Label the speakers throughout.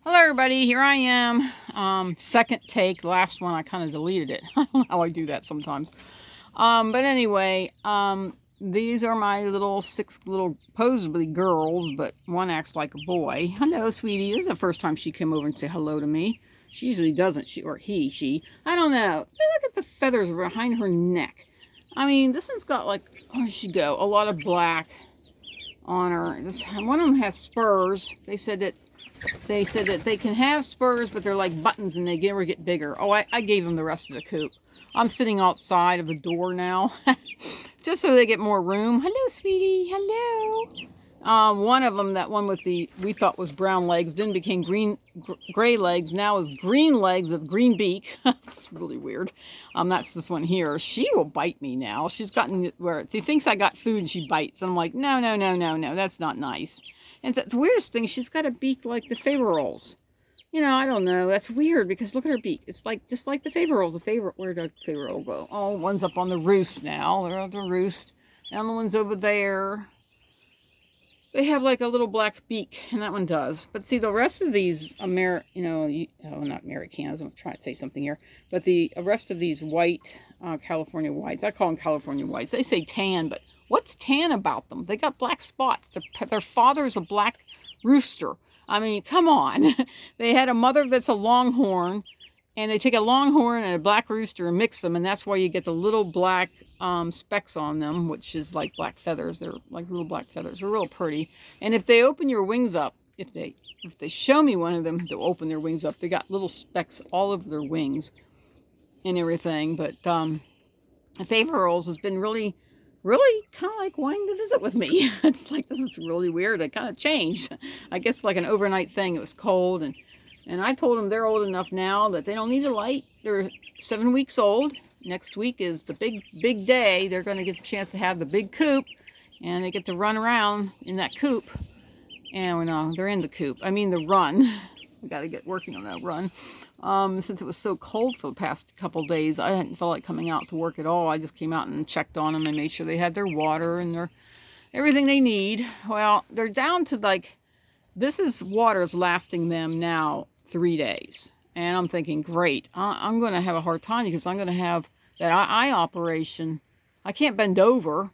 Speaker 1: Hello everybody, here I am. Second take, last one I kind of deleted it. I don't know how I do that sometimes. But anyway, these are my little six little supposedly girls, but one acts like a boy. Hello, sweetie. This is the first time she came over and said hello to me. She usually doesn't, she. I don't know. Look at the feathers behind her neck. I mean, this one's got like, where'd she go? A lot of black on her. One of them has spurs. They said that they can have spurs, but they're like buttons and they never get bigger. Oh, I gave them the rest of the coop. I'm sitting outside of the door now, just so they get more room. Hello, sweetie. Hello. One of them, that one with the, we thought was brown legs, then became gray legs. Now is green legs with green beak. It's really weird. That's this one here. She will bite me now. She's gotten where she thinks I got food and she bites. And I'm like, no, no, no, no, no. That's not nice. And the weirdest thing, she's got a beak like the favorroles. I don't know. That's weird because look at her beak. It's like just like the favorroles. Where did the favorole go? Oh, one's up on the roost now. They're on the roost. The other one's over there. They have like a little black beak, and that one does. But see, the rest of these not Americanas. I'm trying to say something here. But the rest of these white California whites, I call them California whites. They say tan, but what's tan about them? They got black spots. Their father's a black rooster. I mean, come on. They had a mother that's a longhorn, and they take a longhorn and a black rooster and mix them, and that's why you get the little black specks on them, which is like black feathers. They're like little black feathers. They're real pretty. And if they open your wings up, if they show me one of them to open their wings up, they got little specks all over their wings and everything. But the favorroles has been really kind of like wanting to visit with me. It's like, this is really weird. It kind of changed. I guess like an overnight thing. It was cold, and I told them they're old enough now that they don't need a light. They're 7 weeks old. Next week is the big day. They're going to get the chance to have the big coop, and they get to run around in that coop. And they're in the coop. I mean the run. We got to get working on that run. Since it was so cold for the past couple days, I hadn't felt like coming out to work at all. I just came out and checked on them and made sure they had their water and their everything they need. Well, they're down to like, water's lasting them now 3 days. And I'm thinking, great, I'm going to have a hard time because I'm going to have that eye operation. I can't bend over,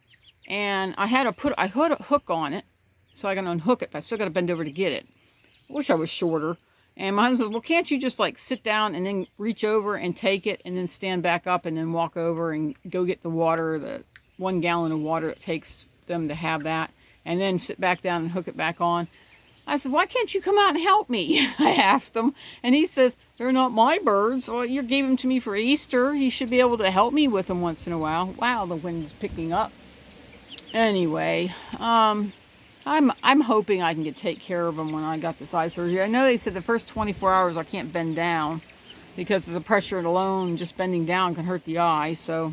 Speaker 1: and I had a hook on it, so I can unhook it, but I still got to bend over to get it. I wish I was shorter. And my husband said, well, can't you just like sit down and then reach over and take it and then stand back up and then walk over and go get the water, the 1 gallon of water it takes them to have that, and then sit back down and hook it back on. I said, why can't you come out and help me? I asked him. And he says, they're not my birds. Well, you gave them to me for Easter. You should be able to help me with them once in a while. Wow, the wind is picking up. Anyway, I'm hoping I can take care of them when I got this eye surgery. I know they said the first 24 hours I can't bend down because of the pressure alone. Just bending down can hurt the eye. So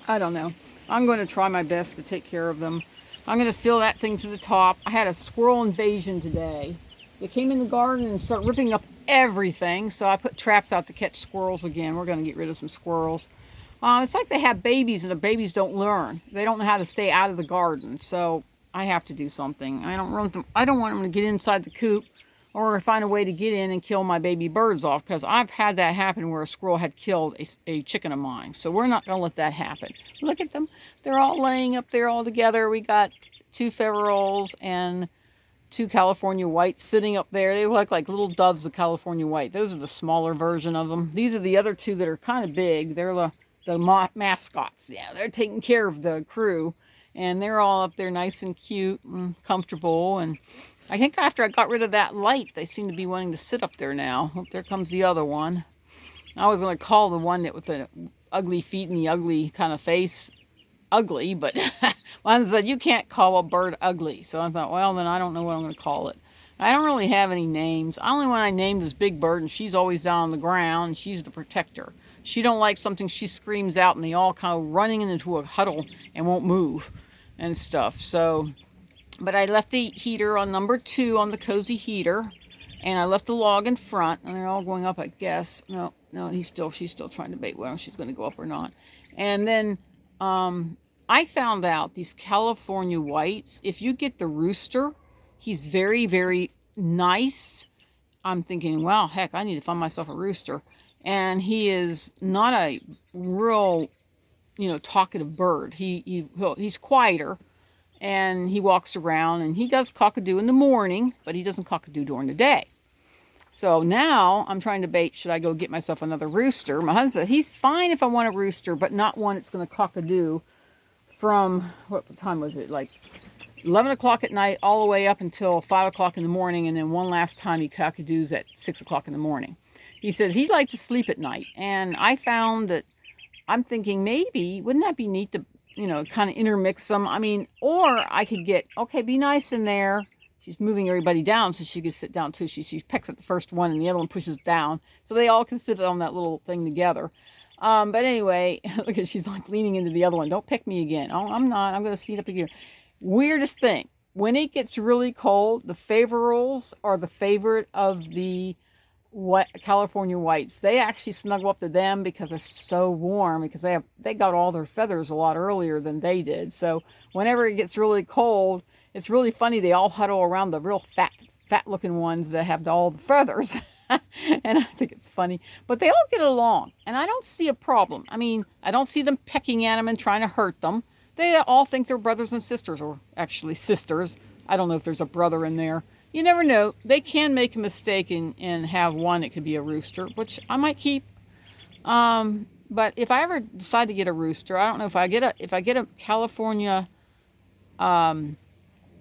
Speaker 1: I don't know. I'm going to try my best to take care of them. I'm going to fill that thing to the top. I had a squirrel invasion today. They came in the garden and started ripping up everything. So I put traps out to catch squirrels again. We're going to get rid of some squirrels. It's like they have babies and the babies don't learn. They don't know how to stay out of the garden. So I have to do something. I don't want them to get inside the coop or find a way to get in and kill my baby birds off, because I've had that happen where a squirrel had killed a chicken of mine. So we're not going to let that happen. Look at them. They're all laying up there all together. We got 2 favorroles and 2 California whites sitting up there. They look like little doves of California white. Those are the smaller version of them. These are the other 2 that are kind of big. They're the mascots. Yeah, they're taking care of the crew. And they're all up there nice and cute and comfortable. And I think after I got rid of that light, they seem to be wanting to sit up there now. Oh, there comes the other one. I was going to call the one that with the ugly feet and the ugly kind of face ugly, but one said you can't call a bird ugly. So I thought, well, then I don't know what I'm going to call it. I don't really have any names. The only one I named was Big Bird, and she's always down on the ground, and she's the protector. She don't like something, she screams out, and they all kind of running into a huddle and won't move and stuff. So, but I left the heater on number 2 on the cozy heater, and I left the log in front, and they're all going up, I guess. No, she's still trying to debate whether she's going to go up or not. And then I found out these California whites, if you get the rooster, he's very, very nice I'm thinking, well, heck, I need to find myself a rooster. And he is not a real, talkative bird. He's quieter, and he walks around, and he does cockadoo in the morning, but he doesn't cockadoo during the day. So now I'm trying to debate, should I go get myself another rooster? My husband said, he's fine if I want a rooster, but not one that's going to cockadoo from, what time was it, like 11 o'clock at night all the way up until 5 o'clock in the morning, and then one last time he cockadoos at 6 o'clock in the morning. He said he'd like to sleep at night, and I found that I'm thinking maybe, wouldn't that be neat to, kind of intermix them? I mean, or I could get, okay, be nice in there. She's moving everybody down so she can sit down too. She pecks at the first one and the other one pushes down. So they all can sit on that little thing together. But anyway, look at, she's like leaning into the other one. Don't peck me again. Oh, I'm not. I'm going to seat up again. Weirdest thing. When it gets really cold, the favorroles are the favorite of the California whites. They actually snuggle up to them because they're so warm, because they got all their feathers a lot earlier than they did. So whenever it gets really cold, it's really funny. They all huddle around the real fat looking ones that have all the feathers. And I think it's funny, but they all get along, and I don't see a problem. I mean, I don't see them pecking at them and trying to hurt them. They all think they're brothers and sisters, or actually sisters. I don't know if there's a brother in there. You never know. They can make a mistake and have one. It could be a rooster, which I might keep. But if I ever decide to get a rooster, I don't know if I get a California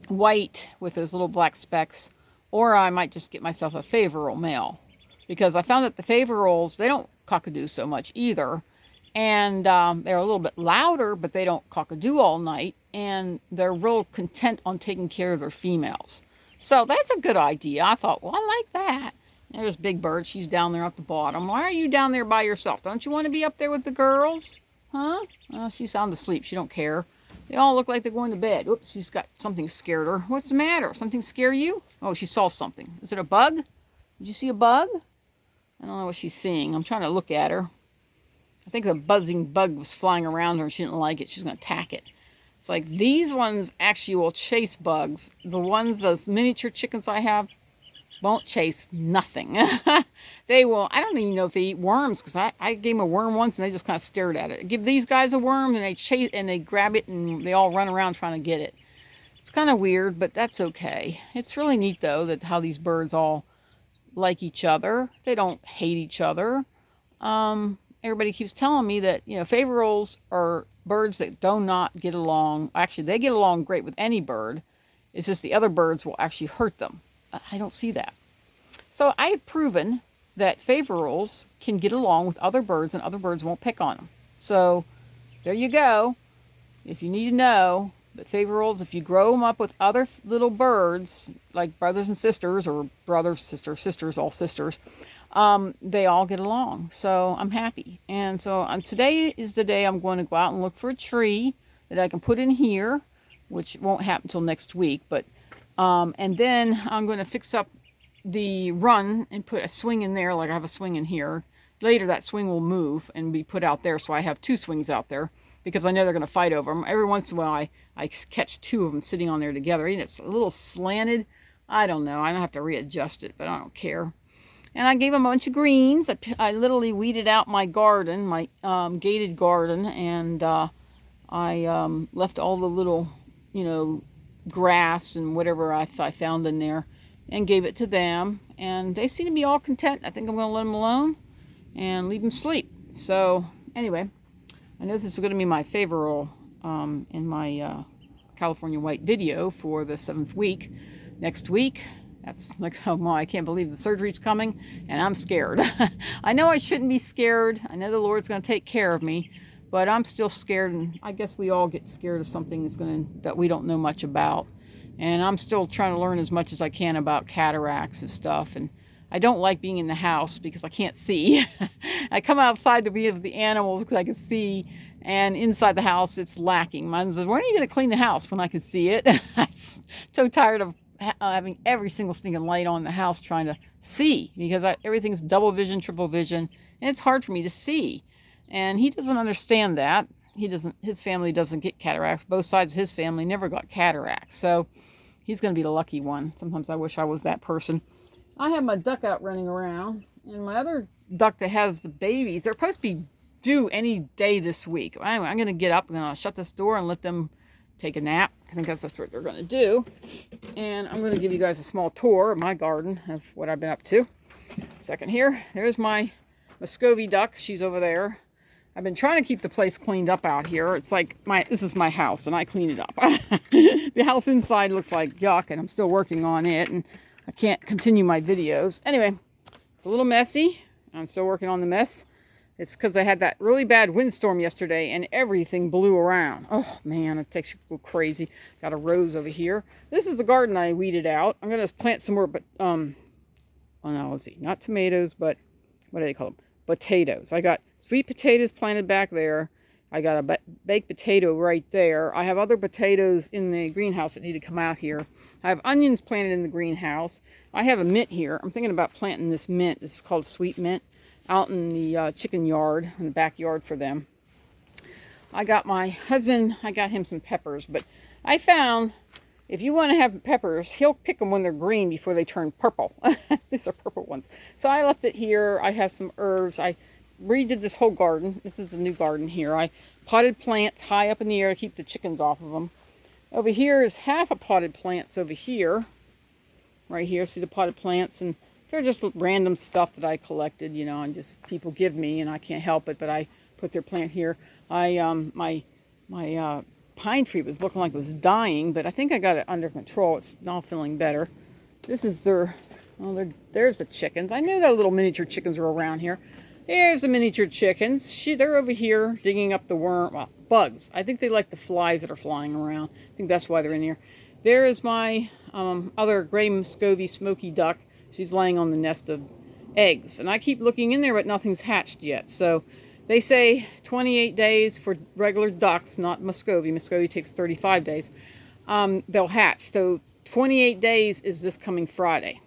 Speaker 1: white with those little black specks, or I might just get myself a favorrole male, because I found that the favorroles, they don't cockadoo so much either, and they're a little bit louder, but they don't cockadoo all night, and they're real content on taking care of their females. So that's a good idea. I thought, well, I like that. There's Big Bird. She's down there at the bottom. Why are you down there by yourself? Don't you want to be up there with the girls? Huh? Well, she's sound asleep. She don't care. They all look like they're going to bed. Oops, she's got something scared her. What's the matter? Something scare you? Oh, she saw something. Is it a bug? Did you see a bug? I don't know what she's seeing. I'm trying to look at her. I think a buzzing bug was flying around her and she didn't like it. She's going to attack it. It's like these ones actually will chase bugs. The ones, those miniature chickens I have, won't chase nothing. They will. I don't even know if they eat worms, because I gave them a worm once and they just kind of stared at it. Give these guys a worm and they chase and they grab it and they all run around trying to get it. It's kind of weird, but that's okay. It's really neat though that how these birds all like each other. They don't hate each other. Everybody keeps telling me that, favorroles are birds that do not get along. Actually, they get along great with any bird. It's just the other birds will actually hurt them. I don't see that. So I have proven that favorroles can get along with other birds and other birds won't pick on them. So there you go. If you need to know, but favorroles, if you grow them up with other little birds, like brothers and sisters, or brothers, sisters, all sisters, they all get along. So I'm happy. And so today is the day I'm going to go out and look for a tree that I can put in here, which won't happen until next week. But and then I'm going to fix up the run and put a swing in there, like I have a swing in here. Later that swing will move and be put out there, so I have two swings out there, because I know they're going to fight over them. Every once in a while I catch two of them sitting on there together. And it's a little slanted. I don't know. I have to readjust it, but I don't care. And I gave them a bunch of greens. I literally weeded out my garden, my gated garden, and I left all the little, grass and whatever I found in there, and gave it to them. And they seem to be all content. I think I'm going to let them alone and leave them sleep. So anyway, I know this is going to be my favorite in my California white video for the 7th week. Next week, that's like, oh my, I can't believe the surgery's coming, and I'm scared. I know I shouldn't be scared. I know the Lord's going to take care of me, but I'm still scared, and I guess we all get scared of something that we don't know much about. And I'm still trying to learn as much as I can about cataracts and stuff. And I don't like being in the house because I can't see. I come outside to be with the animals because I can see, and inside the house it's lacking. Mine says, when are you going to clean the house when I can see it? I'm so tired of having every single stinking light on in the house trying to see, because everything's double vision, triple vision, and it's hard for me to see. And he doesn't understand that. His family doesn't get cataracts. Both sides of his family never got cataracts. So he's going to be the lucky one. Sometimes I wish I was that person. I have my duck out running around, and my other duck that has the babies, they're supposed to be due any day this week. Anyway, I'm going to get up, I'm going to shut this door and let them take a nap. I think that's what they're going to do. And I'm going to give you guys a small tour of my garden of what I've been up to. Second here, there's my Muscovy duck. She's over there. I've been trying to keep the place cleaned up out here. It's like this is my house and I clean it up. The house inside looks like yuck and I'm still working on it and I can't continue my videos. Anyway, it's a little messy. I'm still working on the mess. It's because I had that really bad windstorm yesterday and everything blew around. Oh man, it takes you go crazy. Got a rose over here. This is the garden I weeded out. I'm going to plant some more, but oh no, let's see, not tomatoes, but what do they call them? Potatoes. I got sweet potatoes planted back there. I got a baked potato right there. I have other potatoes in the greenhouse that need to come out here. I have onions planted in the greenhouse. I have a mint here. I'm thinking about planting this mint. This is called sweet mint out in the chicken yard, in the backyard for them. I got my husband, I got him some peppers, but I found if you want to have peppers, he'll pick them when they're green before they turn purple. These are purple ones. So I left it here. I have some herbs. I redid this whole garden. This is a new garden here. I potted plants high up in the air to keep the chickens off of them. Over here is half a potted plants over here. Right here, see the potted plants? And they're just random stuff that I collected, you know, and just people give me and I can't help it, but I put their plant here. My pine tree was looking like it was dying, but I think I got it under control. It's now feeling better. This is their, well, there's the chickens. I knew that little miniature chickens were around here. There's the miniature chickens. They're over here digging up the bugs. I think they like the flies that are flying around. I think that's why they're in here. There is my other gray Muscovy smoky duck. She's laying on the nest of eggs. And I keep looking in there, but nothing's hatched yet. So they say 28 days for regular ducks, not Muscovy. Muscovy takes 35 days. They'll hatch. So 28 days is this coming Friday.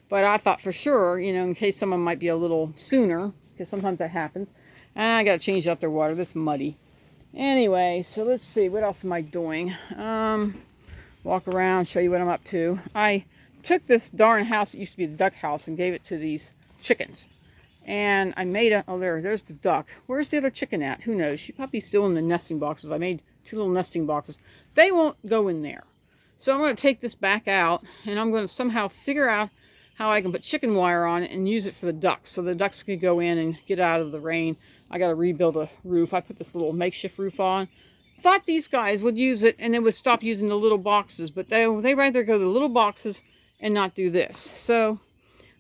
Speaker 1: But I thought for sure, you know, in case someone might be a little sooner, because sometimes that happens. And I got to change out their water. This is muddy. Anyway, so let's see. What else am I doing? Walk around, show you what I'm up to. I took this darn house that used to be the duck house and gave it to these chickens. And I made a, oh, there's the duck. Where's the other chicken at? Who knows? She's probably still in the nesting boxes. I made 2 little nesting boxes. They won't go in there. So I'm going to take this back out, and I'm going to somehow figure out how I can put chicken wire on it and use it for the ducks. So the ducks can go in and get out of the rain. I got to rebuild a roof. I put this little makeshift roof on. Thought these guys would use it, and they would stop using the little boxes. But they rather go to the little boxes and not do this. So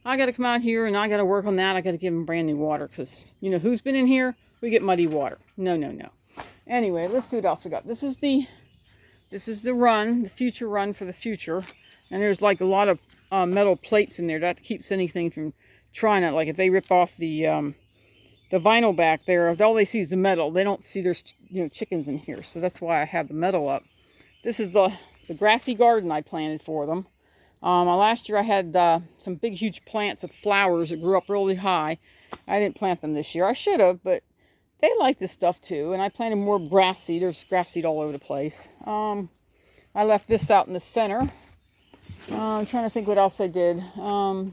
Speaker 1: I got to come out here and I got to work on that. I got to give them brand new water because, you know, who's been in here? We get muddy water. No, no, no. Anyway, let's see what else we got. This is the run, the future run for the future. And there's like a lot of metal plates in there that keeps anything from trying to, like if they rip off the vinyl back there, all they see is the metal. They don't see there's, you know, chickens in here. So that's why I have the metal up. This is the grassy garden I planted for them. Last year I had some big huge plants of flowers that grew up really high. I didn't plant them this year. I should have, but they like this stuff too. And I planted more grass seed. There's grass seed all over the place. I left this out in the center. I'm trying to think what else I did. I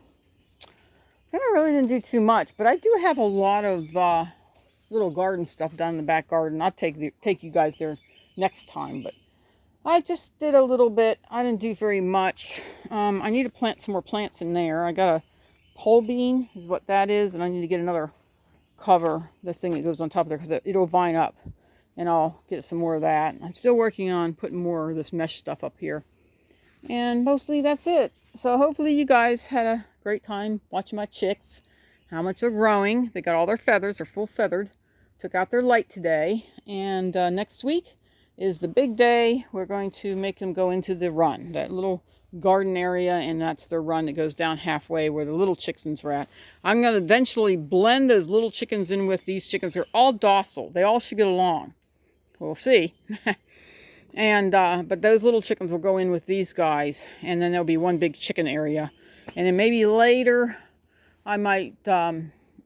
Speaker 1: really didn't do too much, but I do have a lot of little garden stuff down in the back garden. I'll take you guys there next time, but I just did a little bit. I didn't do very much. I need to plant some more plants in there. I got a pole bean is what that is, and I need to get another cover, this thing that goes on top of there, because it'll vine up, and I'll get some more of that. I'm still working on putting more of this mesh stuff up here, and mostly that's it. So hopefully you guys had a great time watching my chicks, how much they're growing. They got all their feathers. They're full feathered. Took out their light today, and next week is the big day. We're going to make them go into the run, that little garden area, and that's their run that goes down halfway where the little chickens are at. I'm going to eventually blend those little chickens in with these chickens. They're all docile. They all should get along. We'll see. And but those little chickens will go in with these guys, and then there'll be one big chicken area. And then maybe later I might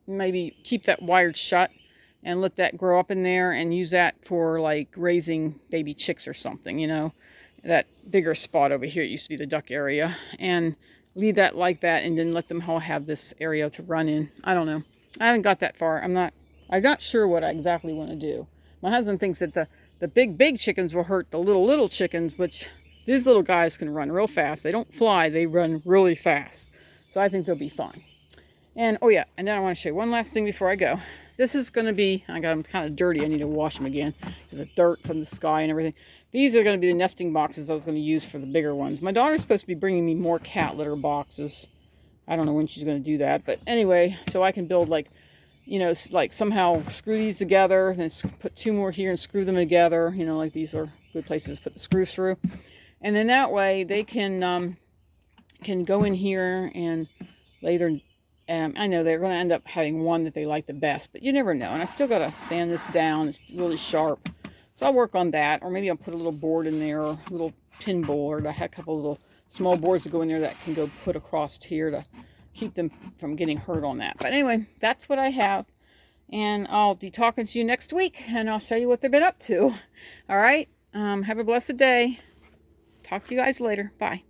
Speaker 1: maybe keep that wired shut and let that grow up in there and use that for like raising baby chicks or something, you know. That bigger spot over here, it used to be the duck area. And leave that like that and then let them all have this area to run in. I don't know. I haven't got that far. I'm not sure what I exactly want to do. My husband thinks that the big chickens will hurt the little chickens, which these little guys can run real fast. They don't fly, they run really fast. So I think they'll be fine. And oh yeah, and then I want to show you one last thing before I go. This is going to be, I got them kind of dirty. I need to wash them again because of dirt from the sky and everything. These are going to be the nesting boxes I was going to use for the bigger ones. My daughter's supposed to be bringing me more cat litter boxes. I don't know when she's going to do that. But anyway, so I can build like, you know, like somehow screw these together. Then put 2 more here and screw them together. You know, like these are good places to put the screws through. And then that way they can go in here and lay their... I know they're going to end up having one that they like the best, but you never know. And I still got to sand this down. It's really sharp. So I'll work on that. Or maybe I'll put a little board in there, or a little pin board. I had a couple little small boards to go in there that can go put across here to keep them from getting hurt on that. But anyway, that's what I have. And I'll be talking to you next week, and I'll show you what they've been up to. All right? Have a blessed day. Talk to you guys later. Bye.